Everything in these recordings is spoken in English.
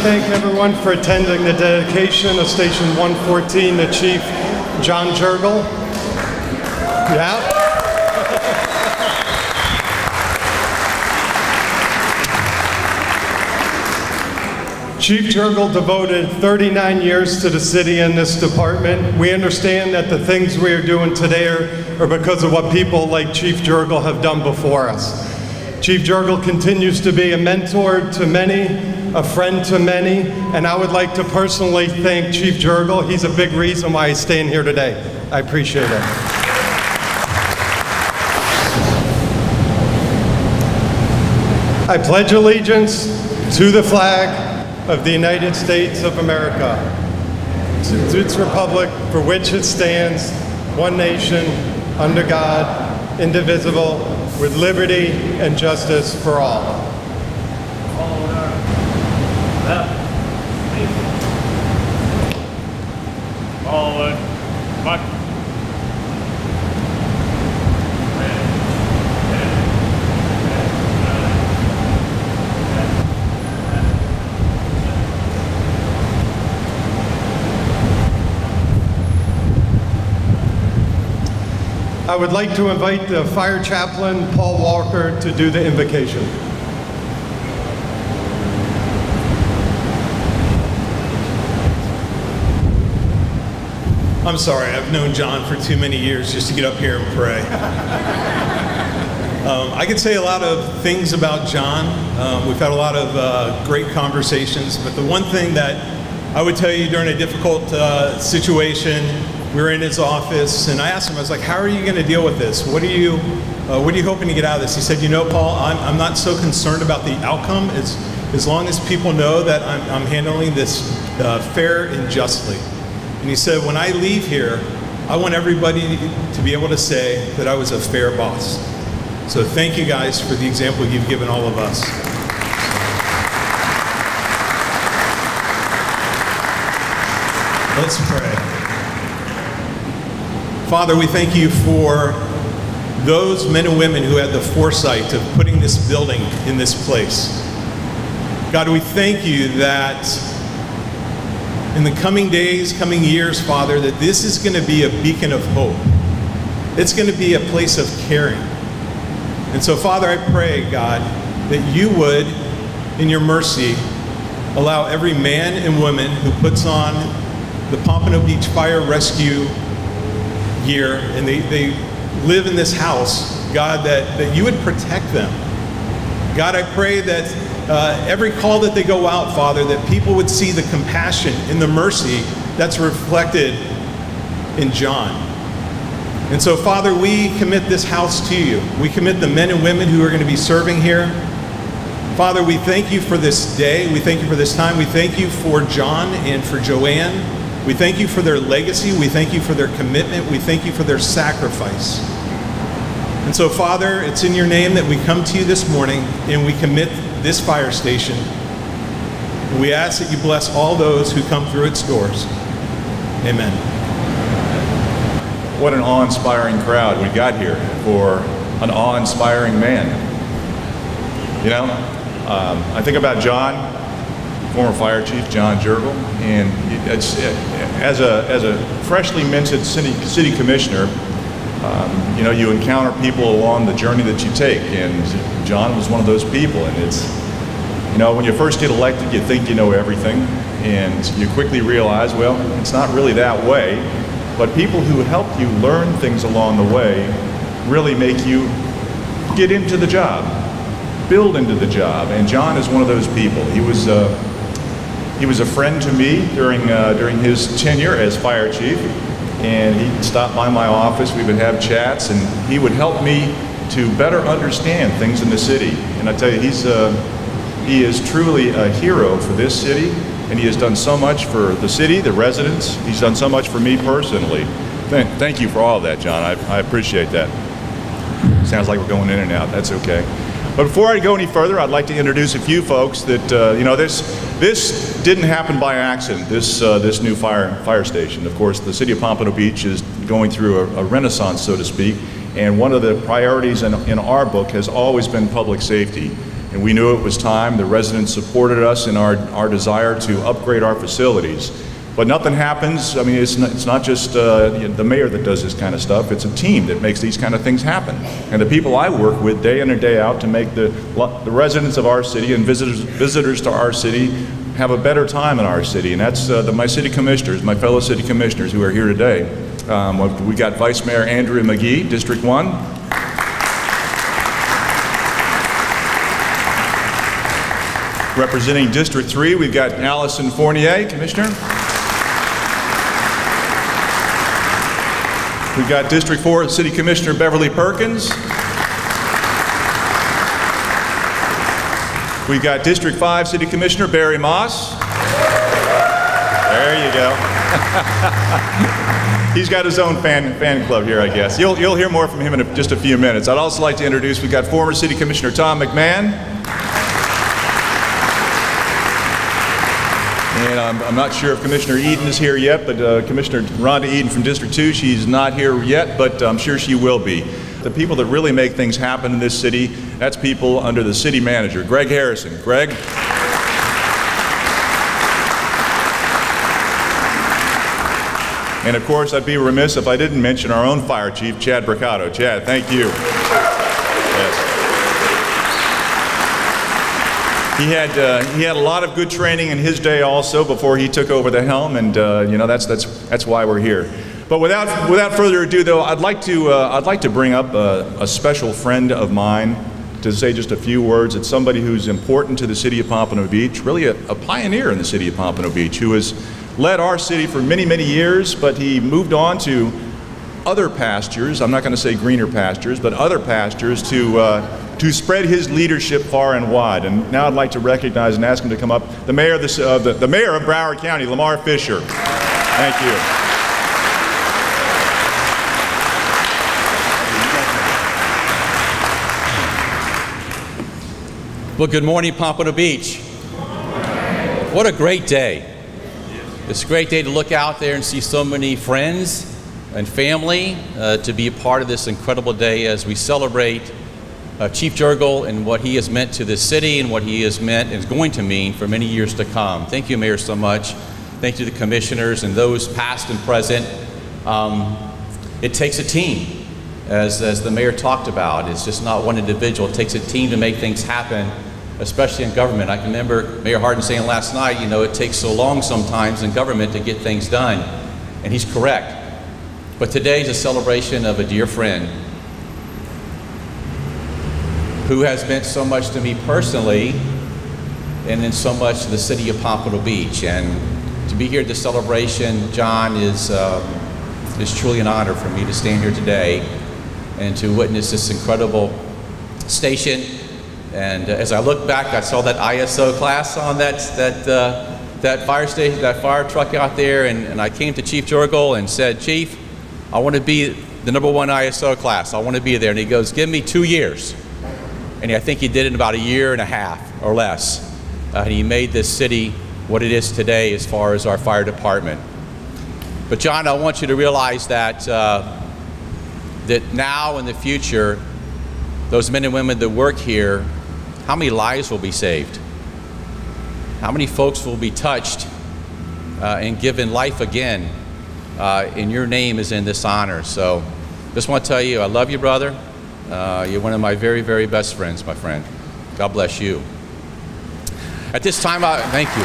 thank everyone for attending the dedication of Station 114 to Chief John Jurgle. Yeah. Chief Jurgle devoted 39 years to the city and this department. We understand that the things we are doing today are because of what people like Chief Jurgle have done before us. Chief Jurgle continues to be a mentor to many, a friend to many, and I would like to personally thank Chief Jurgle. He's a big reason why he's staying here today. I appreciate it. I pledge allegiance to the flag of the United States of America, to its republic for which it stands, one nation, under God, indivisible, with liberty and justice for all. I would like to invite the fire chaplain, Paul Walker, to do the invocation. I'm sorry, I've known John for too many years just to get up here and pray. I could say a lot of things about John. We've had a lot of great conversations, but the one thing that I would tell you during a difficult situation, we were in his office, and I asked him, I was like, how are you going to deal with this? What are you hoping to get out of this? He said, you know, Paul, I'm not so concerned about the outcome as long as people know that I'm handling this fair and justly. And he said, when I leave here, I want everybody to be able to say that I was a fair boss. So thank you guys for the example you've given all of us. Let's pray. Father, we thank you for those men and women who had the foresight of putting this building in this place. God, we thank you that in the coming days, coming years, Father, that this is going to be a beacon of hope. It's going to be a place of caring. And so, Father, I pray, God, that you would, in your mercy, allow every man and woman who puts on the Pompano Beach Fire Rescue gear and they live in this house, God, that you would protect them. God, I pray that every call that they go out, Father, that people would see the compassion and the mercy that's reflected in John. And so, Father, we commit this house to you. We commit the men and women who are going to be serving here. Father, we thank you for this day. We thank you for this time. We thank you for John and for Joanne. We thank you for their legacy. We thank you for their commitment. We thank you for their sacrifice. And so, Father, it's in your name that we come to you this morning and we commit this fire station. And we ask that you bless all those who come through its doors. Amen. What an awe-inspiring crowd we got here for an awe-inspiring man. You know, I think about John, former fire chief John Jurgle, and as a freshly minted city commissioner, you know, you encounter people along the journey that you take, and John was one of those people. And it's, you know, when you first get elected, you think you know everything, and you quickly realize, well, it's not really that way. But people who help you learn things along the way really make you get into the job, build into the job. And John is one of those people. He was a friend to me during his tenure as fire chief, and he'd stop by my office. We would have chats, and he would help me to better understand things in the city. And I tell you, he is truly a hero for this city, and he has done so much for the city, the residents. He's done so much for me personally. Thank you for all of that, John. I appreciate that. Sounds like we're going in and out. That's okay. But before I go any further, I'd like to introduce a few folks that, you know, this didn't happen by accident, this new fire station. Of course, the city of Pompano Beach is going through a renaissance, so to speak, and one of the priorities in our book has always been public safety. and we knew it was time. The residents supported us in our desire to upgrade our facilities. But nothing happens. I mean, it's not just the mayor that does this kind of stuff. It's a team that makes these kind of things happen. And the people I work with day in and day out to make the residents of our city and visitors to our city have a better time in our city. And that's my city commissioners, my fellow city commissioners who are here today. We got Vice Mayor Andrew McGee, District 1. Representing District 3, we've got Allison Fournier, Commissioner. We've got District 4 City Commissioner Beverly Perkins. We've got District 5 City Commissioner Barry Moss. There you go. He's got his own fan club here, I guess. You'll hear more from him in just a few minutes. I'd also like to introduce, we've got former City Commissioner Tom McMahon. And I'm not sure if Commissioner Eden is here yet, but Commissioner Rhonda Eden from District 2, she's not here yet, but I'm sure she will be. The people that really make things happen in this city, that's people under the city manager, Greg Harrison. Greg? And of course, I'd be remiss if I didn't mention our own fire chief, Chad Bricado. Chad, thank you. Yes. He had a lot of good training in his day also before he took over the helm, and you know, that's why we're here. But without further ado, though, I'd like to bring up a special friend of mine to say just a few words. It's somebody who's important to the city of Pompano Beach, really a pioneer in the city of Pompano Beach, who has led our city for many, many years, but he moved on to other pastures. I'm not going to say greener pastures, but other pastures to spread his leadership far and wide. And now I'd like to recognize and ask him to come up, the mayor of Broward County, Lamar Fisher. Thank you. Well, good morning, Pompano Beach. What a great day. It's a great day to look out there and see so many friends and family to be a part of this incredible day as we celebrate Chief Jurgle and what he has meant to this city and what he has meant and is going to mean for many years to come. Thank you, Mayor, so much. Thank you to the commissioners and those past and present. It takes a team, as the mayor talked about. It's just not one individual. It takes a team to make things happen, especially in government. I can remember Mayor Hardin saying last night, you know, it takes so long sometimes in government to get things done, and he's correct. But today is a celebration of a dear friend who has meant so much to me personally and in so much to the city of Pompano Beach. And to be here at this celebration, John, is truly an honor for me to stand here today and to witness this incredible station. And as I look back, I saw that ISO class on that fire station, that fire truck out there, and I came to Chief Jurgle and said, Chief, I want to be the #1 ISO class. I want to be there. And he goes, give me 2 years. And I think he did it in about 1.5 years or less. And he made this city what it is today as far as our fire department. But John, I want you to realize that that now in the future, those men and women that work here, how many lives will be saved? How many folks will be touched and given life again? And your name is in this honor. So just want to tell you, I love you, brother. You're one of my very, very best friends, my friend. God bless you. At this time, thank you.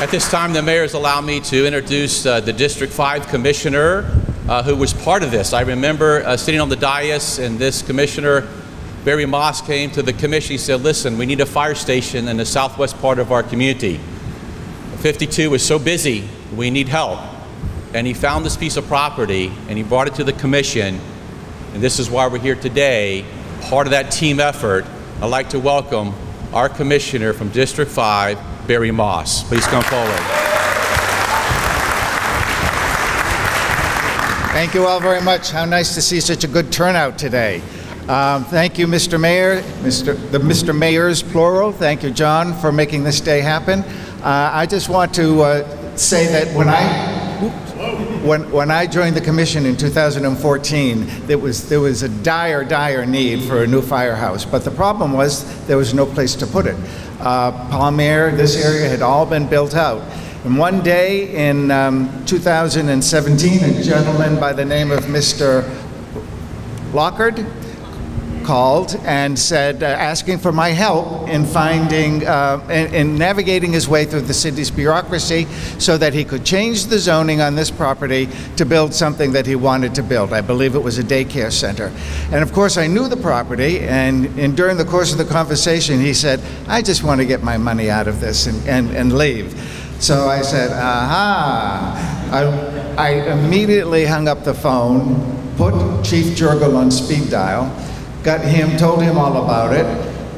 At this time, the mayor has allowed me to introduce the District 5 Commissioner who was part of this. I remember sitting on the dais, and this commissioner, Barry Moss, came to the commission. He said, listen, we need a fire station in the southwest part of our community. 52 is so busy, we need help. And he found this piece of property and he brought it to the commission, and this is why we're here today, part of that team effort. I'd like to welcome our commissioner from District 5, Barry Moss. Please come forward. Thank you all very much. How nice to see such a good turnout today. Thank you, Mr. Mayor, Mr. Mayors, plural. Thank you, John, for making this day happen. I just want to say that when I... Oops. when I joined the commission in 2014, there was a dire need for a new firehouse. But the problem was there was no place to put it. Palmyra, this area had all been built out. And one day in 2017, a gentleman by the name of Mr. Lockard called and said, asking for my help in finding, in navigating his way through the city's bureaucracy so that he could change the zoning on this property to build something that he wanted to build. I believe it was a daycare center. And of course I knew the property, and during the course of the conversation he said, I just want to get my money out of this and leave. So I said, aha. I immediately hung up the phone, put Chief Jurgle on speed dial, told him all about it.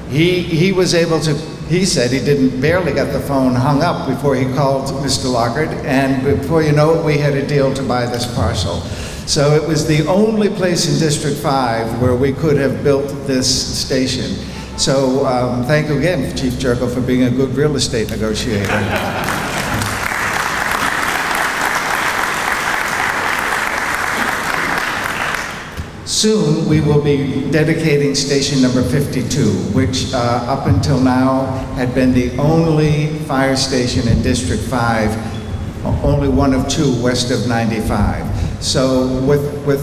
He was able to, he said he barely got the phone hung up before he called Mr. Lockard, and before you know it, we had a deal to buy this parcel. So it was the only place in District 5 where we could have built this station. So thank you again, Chief Jurgle, for being a good real estate negotiator. Soon we will be dedicating station number 52, which up until now had been the only fire station in District 5, only one of two west of 95. So with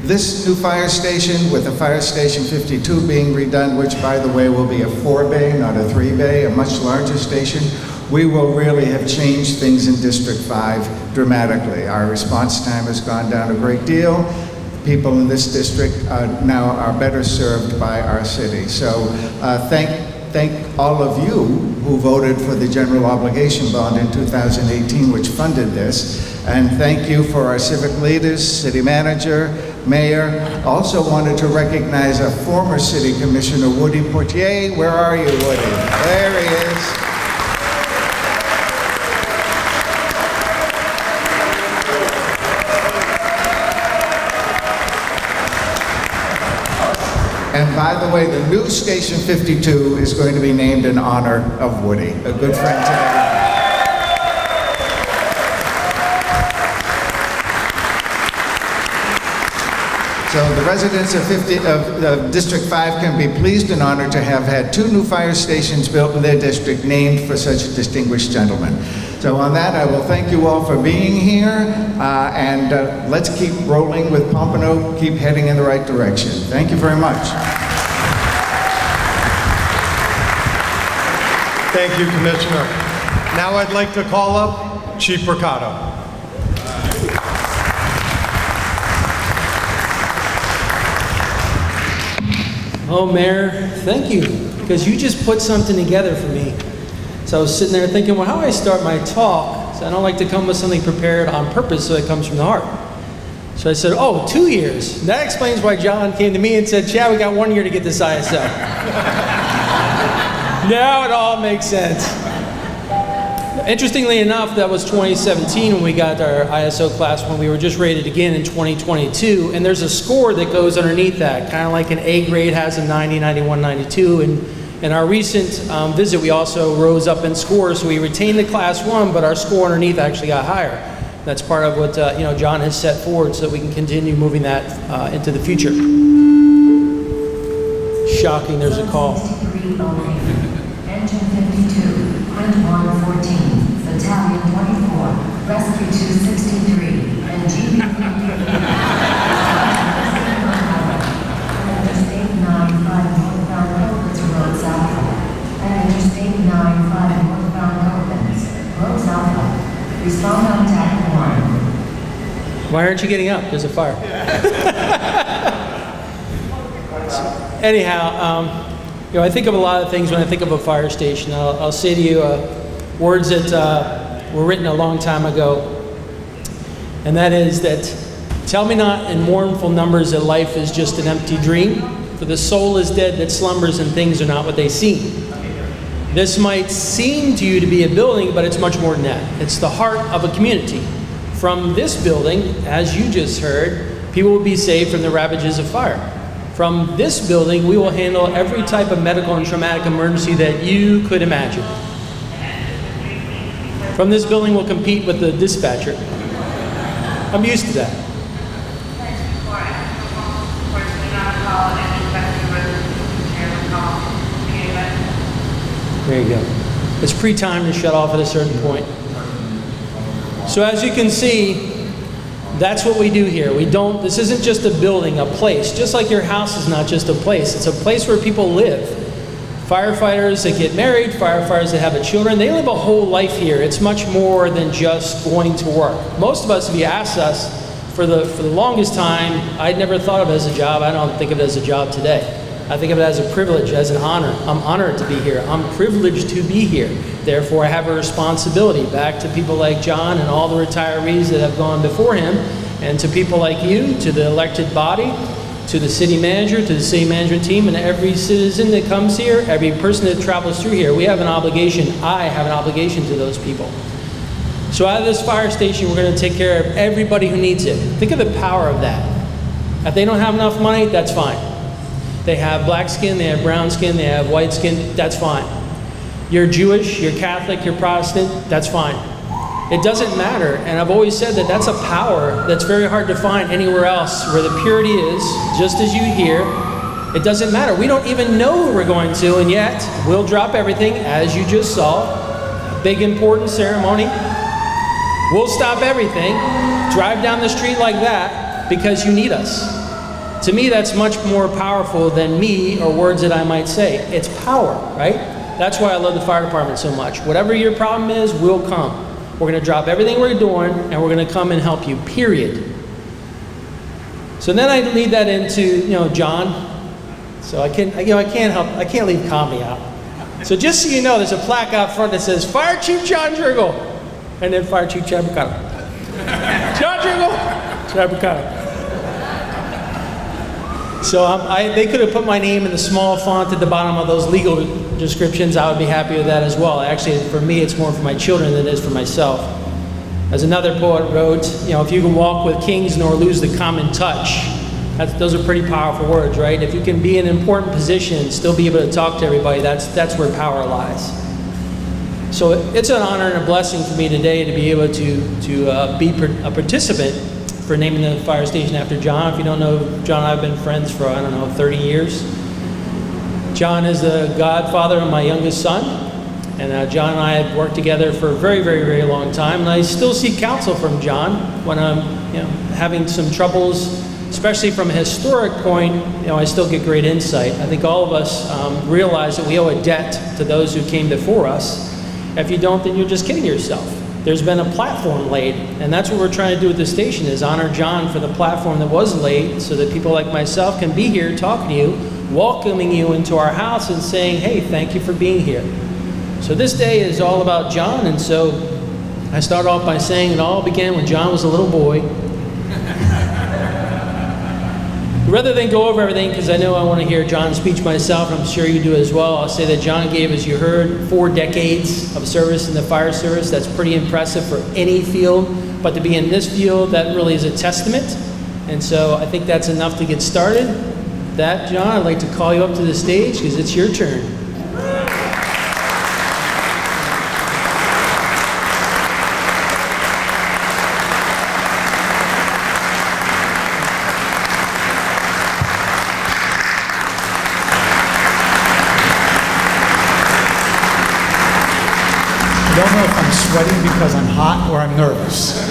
this new fire station, with the fire station 52 being redone, which by the way will be a 4-bay, not a 3-bay, a much larger station, we will really have changed things in District 5 dramatically. Our response time has gone down a great deal. People in this district now are better served by our city. So thank all of you who voted for the general obligation bond in 2018, which funded this. And thank you for our civic leaders, city manager, mayor. Also wanted to recognize our former city commissioner, Woody Portier. Where are you, Woody? There he is. And by the way, the new Station 52 is going to be named in honor of Woody, a good friend to everyone. So the residents of District 5 can be pleased and honored to have had 2 new fire stations built in their district named for such a distinguished gentleman. So on that, I will thank you all for being here, and let's keep rolling with Pompano, keep heading in the right direction. Thank you very much. Thank you, Commissioner. Now I'd like to call up Chief Mercado. Oh, Mayor, thank you, because you just put something together for me. So I was sitting there thinking, well, how do I start my talk? So I don't like to come with something prepared on purpose so it comes from the heart. So I said, oh, 2 years. That explains why John came to me and said, Chad, we got 1 year to get this ISO. Now it all makes sense. Interestingly enough, that was 2017 when we got our ISO class, when we were just rated again in 2022, and there's a score that goes underneath that, kind of like an A grade has a 90, 91, 92, and in our recent visit, we also rose up in scores, so we retained the class 1, but our score underneath actually got higher. That's part of what John has set forward so that we can continue moving that into the future. Shocking, there's a call. Engine 52, Print 114, Battalion 24, Rescue 263, and GB Interstate 95 northbound Copeland's Roads Alpha, and Interstate 95 northbound Copeland's Roads Alpha. Respond on tap 1. Why aren't you getting up? There's a fire. Anyhow, I think of a lot of things when I think of a fire station. I'll say to you words that were written a long time ago, and that is that, tell me not in mournful numbers that life is just an empty dream, for the soul is dead that slumbers and things are not what they seem. This might seem to you to be a building, but it's much more than that. It's the heart of a community. From this building, as you just heard, people will be saved from the ravages of fire. From this building, we will handle every type of medical and traumatic emergency that you could imagine. From this building, we'll compete with the dispatcher. I'm used to that. There you go. It's pre-timed to shut off at a certain point. So as you can see, that's what we do here. This isn't just a building, a place. Just like your house is not just a place. It's a place where people live. Firefighters that get married, firefighters that have children, they live a whole life here. It's much more than just going to work. Most of us, if you ask us, for the longest time, I'd never thought of it as a job. I don't think of it as a job today. I think of it as a privilege, as an honor. I'm honored to be here. I'm privileged to be here. Therefore, I have a responsibility back to people like John and all the retirees that have gone before him, and to people like you, to the elected body, to the city manager, to the city management team, and every citizen that comes here, every person that travels through here. We have an obligation. I have an obligation to those people. So out of this fire station, we're going to take care of everybody who needs it. Think of the power of that. If they don't have enough money, that's fine. They have black skin, they have brown skin, they have white skin, that's fine. You're Jewish, you're Catholic, you're Protestant, that's fine. It doesn't matter, and I've always said that that's a power that's very hard to find anywhere else, where the purity is, just as you hear. It doesn't matter. We don't even know who we're going to, and yet we'll drop everything, as you just saw. A big important ceremony. We'll stop everything, drive down the street like that, because you need us. To me, that's much more powerful than me or words that I might say. It's power, right? That's why I love the fire department so much. Whatever your problem is, we'll come. We're going to drop everything we're doing, and we're going to come and help you, period. So then I lead that into, John. So I can't leave comedy out. So just so you know, there's a plaque out front that says, Fire Chief John Jurgle, and then Fire Chief Chad Mercado. John Jurgle, Chad Mercado. So they could have put my name in the small font at the bottom of those legal descriptions. I would be happy with that as well. Actually, for me, it's more for my children than it is for myself. As another poet wrote, if you can walk with kings nor lose the common touch, those are pretty powerful words, right? If you can be in an important position and still be able to talk to everybody, that's where power lies. So it's an honor and a blessing for me today to be able to be a participant for naming the fire station after John. If you don't know, John and I have been friends for, 30 years. John is the godfather of my youngest son, and John and I have worked together for a very, very, very long time, and I still seek counsel from John when I'm having some troubles, especially from a historic point. I still get great insight. I think all of us realize that we owe a debt to those who came before us. If you don't, then you're just kidding yourself. There's been a platform laid, and that's what we're trying to do at the station, is honor John for the platform that was laid, so that people like myself can be here talking to you, welcoming you into our house and saying, hey, thank you for being here. So this day is all about John, and so I start off by saying it all began when John was a little boy. Rather than go over everything, because I know I want to hear John's speech myself, and I'm sure you do as well, I'll say that John gave, as you heard, 4 decades of service in the fire service. That's pretty impressive for any field, but to be in this field, that really is a testament. And so I think that's enough to get started. That, John, I'd like to call you up to the stage, because it's your turn. I don't know if I'm sweating because I'm hot or I'm nervous.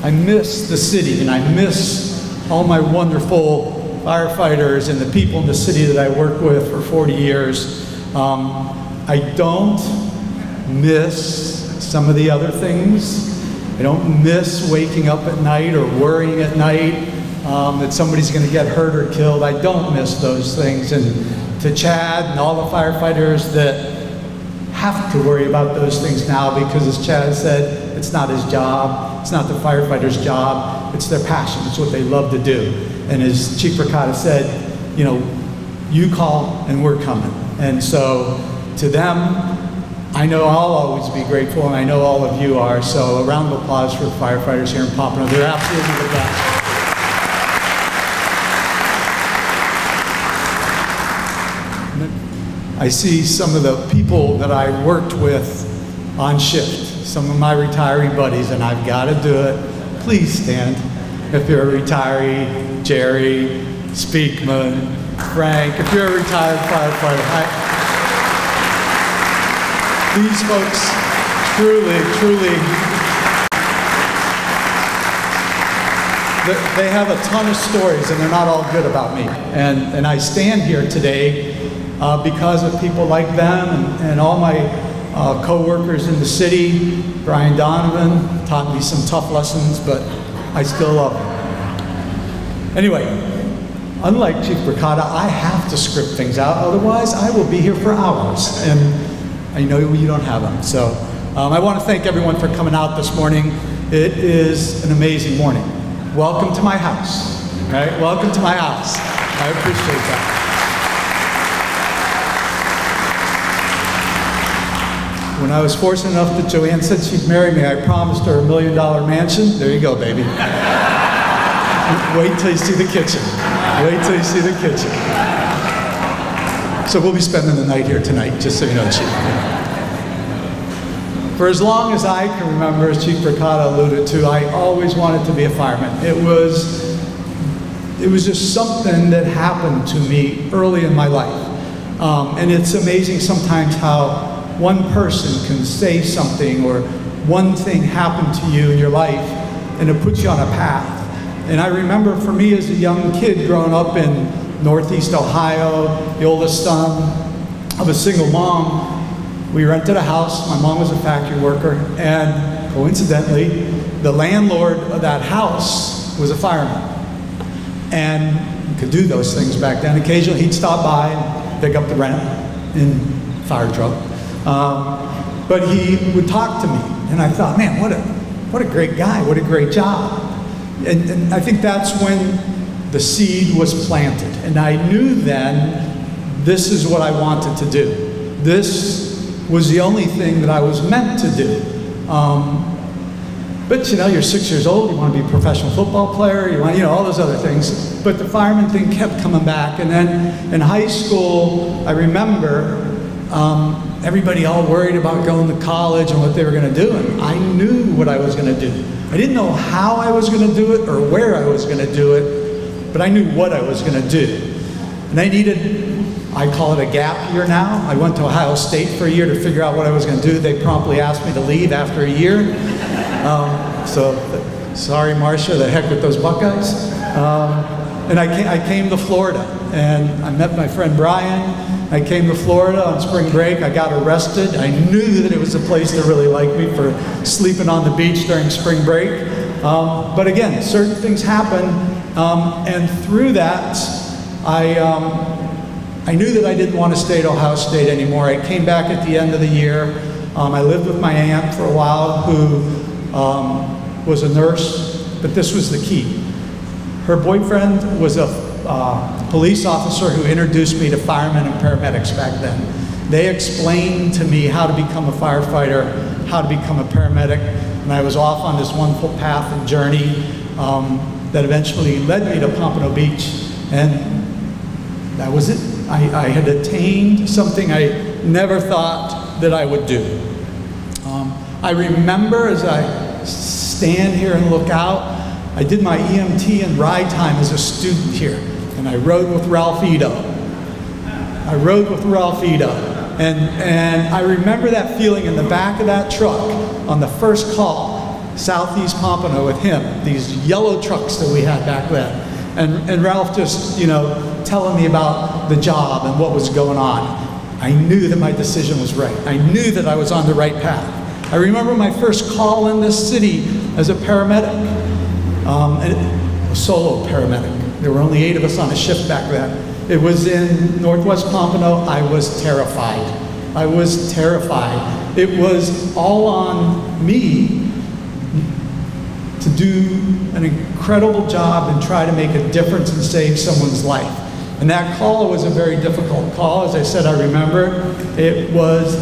I miss the city, and I miss all my wonderful firefighters and the people in the city that I worked with for 40 years. I don't miss some of the other things. I don't miss waking up at night or worrying at night that somebody's going to get hurt or killed. I don't miss those things. And to Chad and all the firefighters that have to worry about those things now, because as Chad said, it's not his job, it's not the firefighter's job, it's their passion, it's what they love to do. And as Chief Ricotta said, you call and we're coming. And so to them, I know I'll always be grateful, and I know all of you are. So a round of applause for the firefighters here in Pompano. They're absolutely the best. I see some of the people that I worked with on shift, some of my retiree buddies, and I've got to do it. please stand. If you're a retiree, Jerry, Speakman, Frank, if you're a retired firefighter, these folks truly, they have a ton of stories, and they're not all good about me. And I stand here today because of people like them and all my co-workers in the city. Brian Donovan taught me some tough lessons, but I still love him. Anyway, unlike Chief Bricata, I have to script things out, otherwise I will be here for hours, and I know you don't have them. So I want to thank everyone for coming out this morning. It is an amazing morning. Welcome to my house, right? Welcome to my house. I appreciate that. When I was fortunate enough that Joanne said she'd marry me, I promised her $1 million mansion. There you go, baby. Wait till you see the kitchen. Wait till you see the kitchen. So we'll be spending the night here tonight, just so you know, Chief. For as long as I can remember, as Chief Bricata alluded to, I always wanted to be a fireman. It was just something that happened to me early in my life. And it's amazing sometimes how one person can say something or one thing happened to you in your life and it puts you on a path. And I remember for me as a young kid growing up in Northeast Ohio, the oldest son of a single mom, we rented a house. My mom was a factory worker, and coincidentally, the landlord of that house was a fireman. And you could do those things back then. Occasionally he'd stop by and pick up the rent in fire truck. But he would talk to me, and I thought, man, what a great guy, what a great job. And I think that's when the seed was planted. And I knew then this is what I wanted to do. This was the only thing that I was meant to do. But you know, you're 6 years old, you want to be a professional football player, you want, all those other things. But the fireman thing kept coming back. And then in high school, I remember everybody all worried about going to college and what they were going to do. And I knew what I was going to do. I didn't know how I was going to do it or where I was going to do it, but I knew what I was going to do. And I needed, I call it a gap year now. I went to Ohio State for a year to figure out what I was going to do. They promptly asked me to leave after a year. So sorry, Marcia, the heck with those Buckeyes. And I came to Florida, and I met my friend Brian. I came to Florida on spring break. I got arrested. I knew that it was a place that really liked me for sleeping on the beach during spring break. But again, certain things happen, and through that, I knew that I didn't want to stay at Ohio State anymore. I came back at the end of the year. I lived with my aunt for a while, who was a nurse, but this was the key. Her boyfriend was a police officer who introduced me to firemen and paramedics back then. They explained to me how to become a firefighter, how to become a paramedic, and I was off on this wonderful path and journey that eventually led me to Pompano Beach, and that was it. I had attained something I never thought that I would do. I remember as I stand here and look out, I did my EMT and ride time as a student here, and I rode with Ralph Ito. And I remember that feeling in the back of that truck on the first call, Southeast Pompano with him, these yellow trucks that we had back then. And Ralph just, telling me about the job and what was going on. I knew that my decision was right. I knew that I was on the right path. I remember my first call in this city as a paramedic, a solo paramedic. There were only 8 of us on a shift back then. It was in Northwest Pompano. I was terrified. I was terrified. It was all on me to do an incredible job and try to make a difference and save someone's life. And that call was a very difficult call. As I said, I remember it was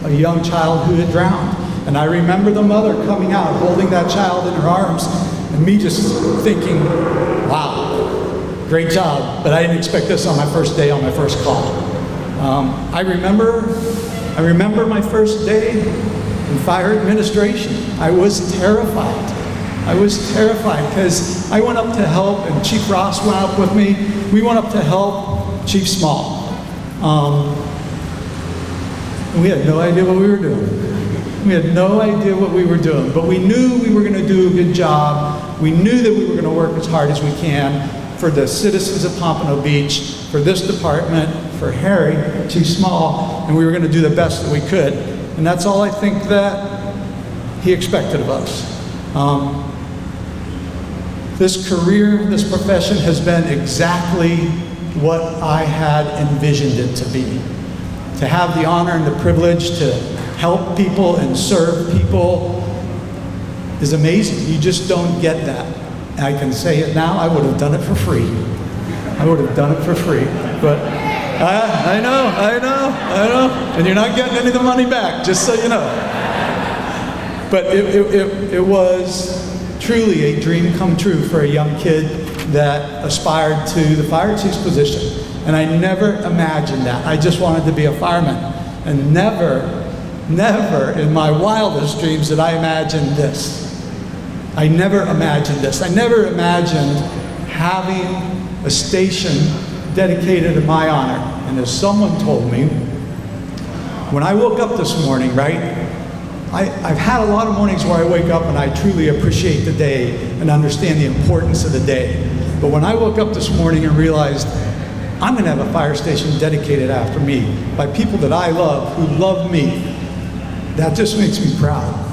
a young child who had drowned. And I remember the mother coming out, holding that child in her arms, and me just thinking, wow, great job, but I didn't expect this on my first day on my first call. I remember my first day in fire administration. I was terrified. I was terrified because I went up to help, and Chief Ross went up with me. We went up to help Chief Small. We had no idea what we were doing. We had no idea what we were doing, but we knew we were going to do a good job. We knew that we were going to work as hard as we can for the citizens of Pompano Beach, for this department, for Harry, Chief Small, and we were going to do the best that we could. And that's all I think that he expected of us. This career, this profession has been exactly what I had envisioned it to be. To have the honor and the privilege to help people and serve people is amazing. You just don't get that. And I can say it now, I would have done it for free. I would have done it for free. But I know. And you're not getting any of the money back, just so you know. But it was truly a dream come true for a young kid that aspired to the fire chief's position. And I never imagined that. I just wanted to be a fireman. And never in my wildest dreams did I imagine this. I never imagined this. I never imagined having a station dedicated in my honor. And as someone told me, when I woke up this morning, right, I've had a lot of mornings where I wake up and I truly appreciate the day and understand the importance of the day. But when I woke up this morning and realized I'm going to have a fire station dedicated after me by people that I love, who love me, that just makes me proud.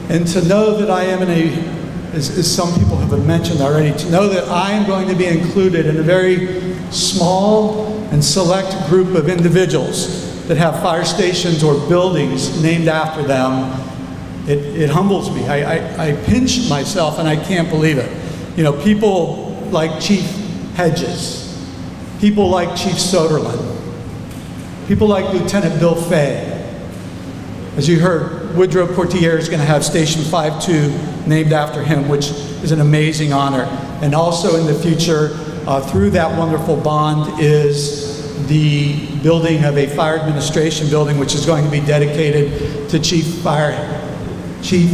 And to know that I am in a, as some people have mentioned already, to know that I am going to be included in a very small and select group of individuals that have fire stations or buildings named after them, it humbles me. I pinch myself and I can't believe it. You know, people like Chief Hedges, people like Chief Soderlin, people like Lieutenant Bill Fay. As you heard, Woodrow Portier is going to have Station 5-2 named after him, which is an amazing honor. And also in the future, through that wonderful bond is the building of a fire administration building, which is going to be dedicated to Fire Chief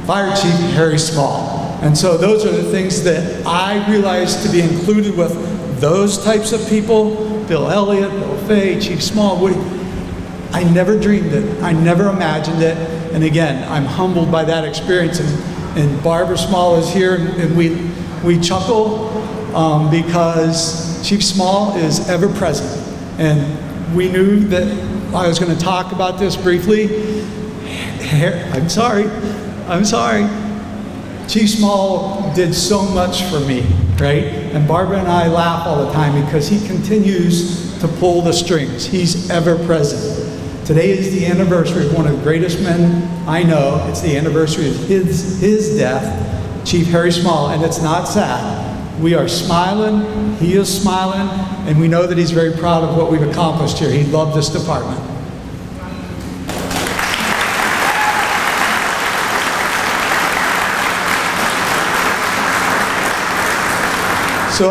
Harry Small. And so those are the things that I realized to be included with those types of people, Bill Elliott, Bill Fay, Chief Small, Woody. I never dreamed it. I never imagined it. And again, I'm humbled by that experience. And Barbara Small is here, and we chuckle because Chief Small is ever present. And we knew that I was going to talk about this briefly. I'm sorry. Chief Small did so much for me, right? And Barbara and I laugh all the time because he continues to pull the strings. He's ever present. Today is the anniversary of one of the greatest men I know. It's the anniversary of his death, Chief Harry Small, and it's not sad. We are smiling, he is smiling, and we know that he's very proud of what we've accomplished here. He loved this department. So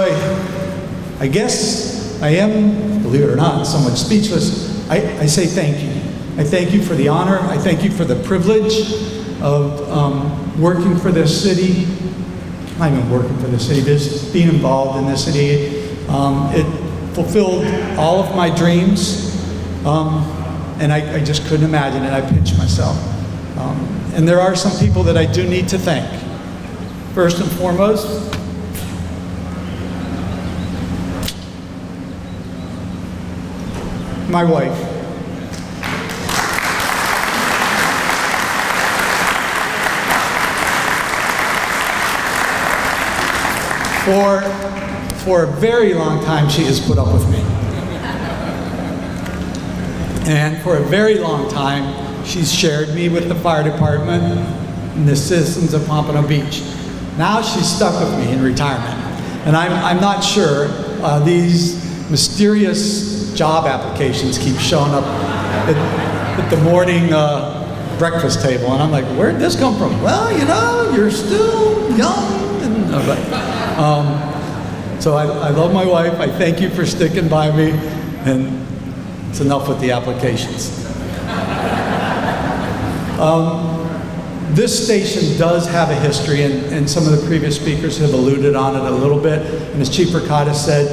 I guess I am, believe it or not, somewhat speechless. I say thank you. I thank you for the honor. I thank you for the privilege of working for this city. Not even working for the city, just being involved in this city. It fulfilled all of my dreams, and I just couldn't imagine it. I pinched myself. And there are some people that I do need to thank. First and foremost, my wife. For a very long time, she has put up with me. And for a very long time, she's shared me with the fire department and the citizens of Pompano Beach. Now she's stuck with me in retirement. And I'm not sure, these mysterious job applications keep showing up at the morning breakfast table, and I'm like, where'd this come from? Well, you know, you're still young. And So I love my wife. I thank you for sticking by me, and it's enough with the applications. This station does have a history, and some of the previous speakers have alluded on it a little bit. And as Chief Ricotta said,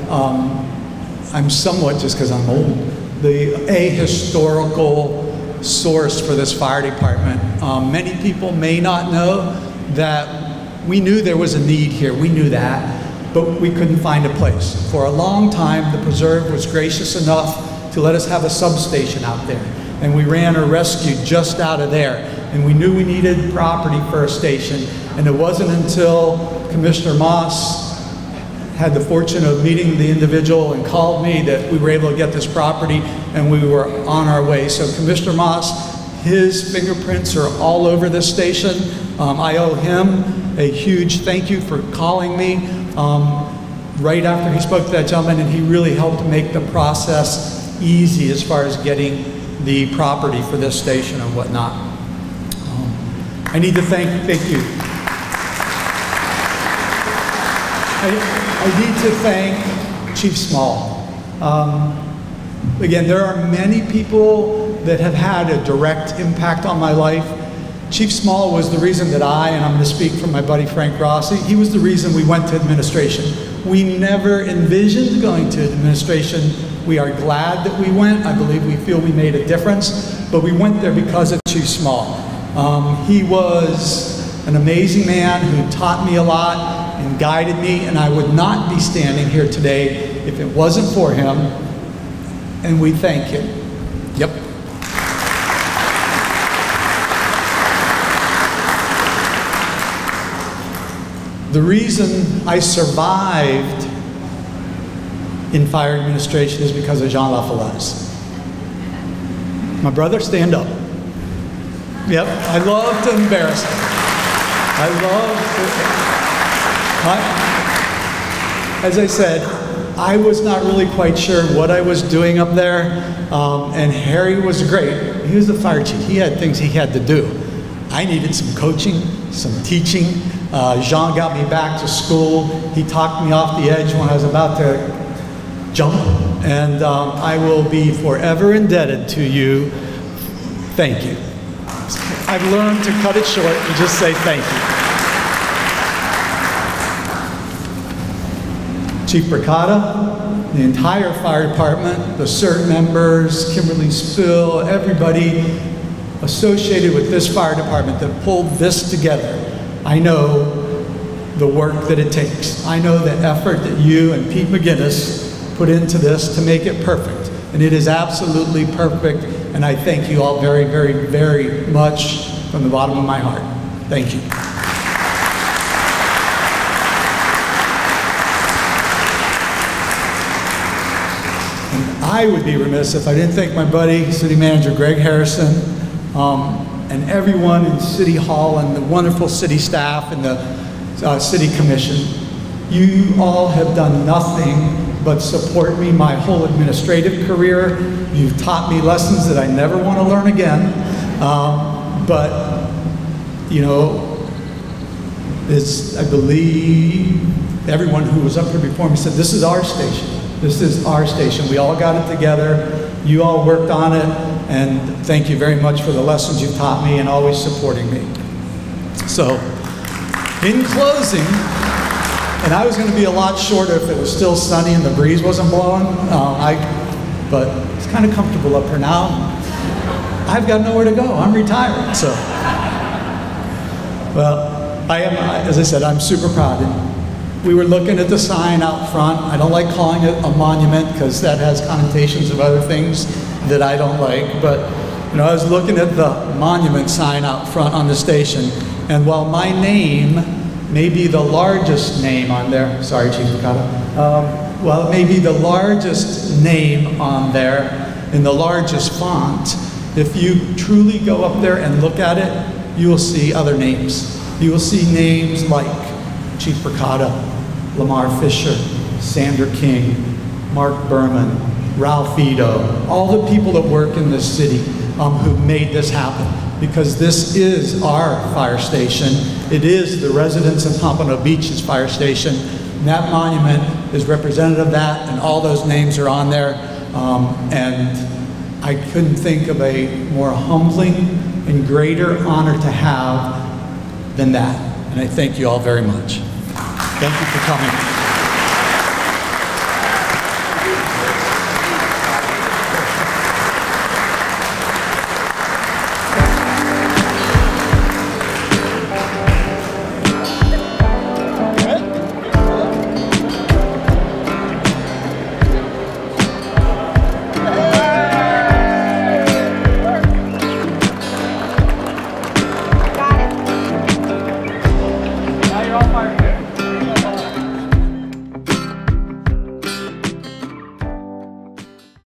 I'm somewhat, just because I'm old, a historical source for this fire department. Many people may not know that we knew there was a need here. We knew that, but we couldn't find a place. For a long time, the Preserve was gracious enough to let us have a substation out there. And we ran a rescue just out of there. And we knew we needed property for a station. And it wasn't until Commissioner Moss had the fortune of meeting the individual and called me that we were able to get this property, and we were on our way. So Commissioner Moss, his fingerprints are all over this station. I owe him a huge thank you for calling me right after he spoke to that gentleman, and he really helped make the process easy as far as getting the property for this station and whatnot. I need to thank you. I need to thank Chief Small. Again, there are many people that have had a direct impact on my life. Chief Small was the reason that and I'm going to speak from my buddy Frank Rossi, he was the reason we went to administration. We never envisioned going to administration. We are glad that we went. I believe we feel we made a difference, but we went there because of Chief Small. He was an amazing man who taught me a lot and guided me, and I would not be standing here today if it wasn't for him, and we thank him. Yep. The reason I survived in fire administration is because of Jean LaFalaise. My brother, stand up. Yep, I love to embarrass him. As I said, I was not really quite sure what I was doing up there, and Harry was great. He was the fire chief. He had things he had to do. I needed some coaching, some teaching. Jean got me back to school. He talked me off the edge when I was about to jump, and I will be forever indebted to you. Thank you. I've learned to cut it short and just say thank you. Chief Ricotta, the entire fire department, the CERT members, Kimberly Spill, everybody associated with this fire department that pulled this together. I know the work that it takes. I know the effort that you and Pete McGinnis put into this to make it perfect. And it is absolutely perfect. And I thank you all very, very, very much from the bottom of my heart. Thank you. And I would be remiss if I didn't thank my buddy, City Manager Greg Harrison, and everyone in City Hall and the wonderful city staff and the City Commission. You all have done nothing but support me my whole administrative career. You've taught me lessons that I never want to learn again. But, you know, I believe everyone who was up here before me said, this is our station. This is our station. We all got it together. You all worked on it. And thank you very much for the lessons you've taught me and always supporting me. So, in closing, and I was going to be a lot shorter if it was still sunny and the breeze wasn't blowing, but it's kind of comfortable up here now. I've got nowhere to go. I'm retiring, so. Well, I am, as I said, I'm super proud. And we were looking at the sign out front. I don't like calling it a monument because that has connotations of other things that I don't like, but you know, I was looking at the monument sign out front on the station, and while my name may be the largest name on there, sorry Chief Ricotta, well, it may be the largest name on there in the largest font, if you truly go up there and look at it, you will see other names. You will see names like Chief Ricotta, Lamar Fisher, Sandra King, Mark Berman, Ralph Ito, all the people that work in this city who made this happen, because this is our fire station. It is the residents of Pompano Beach's fire station, And that monument is representative of that, and all those names are on there. And I couldn't think of a more humbling and greater honor to have than that. And I thank you all very much. Thank you for coming.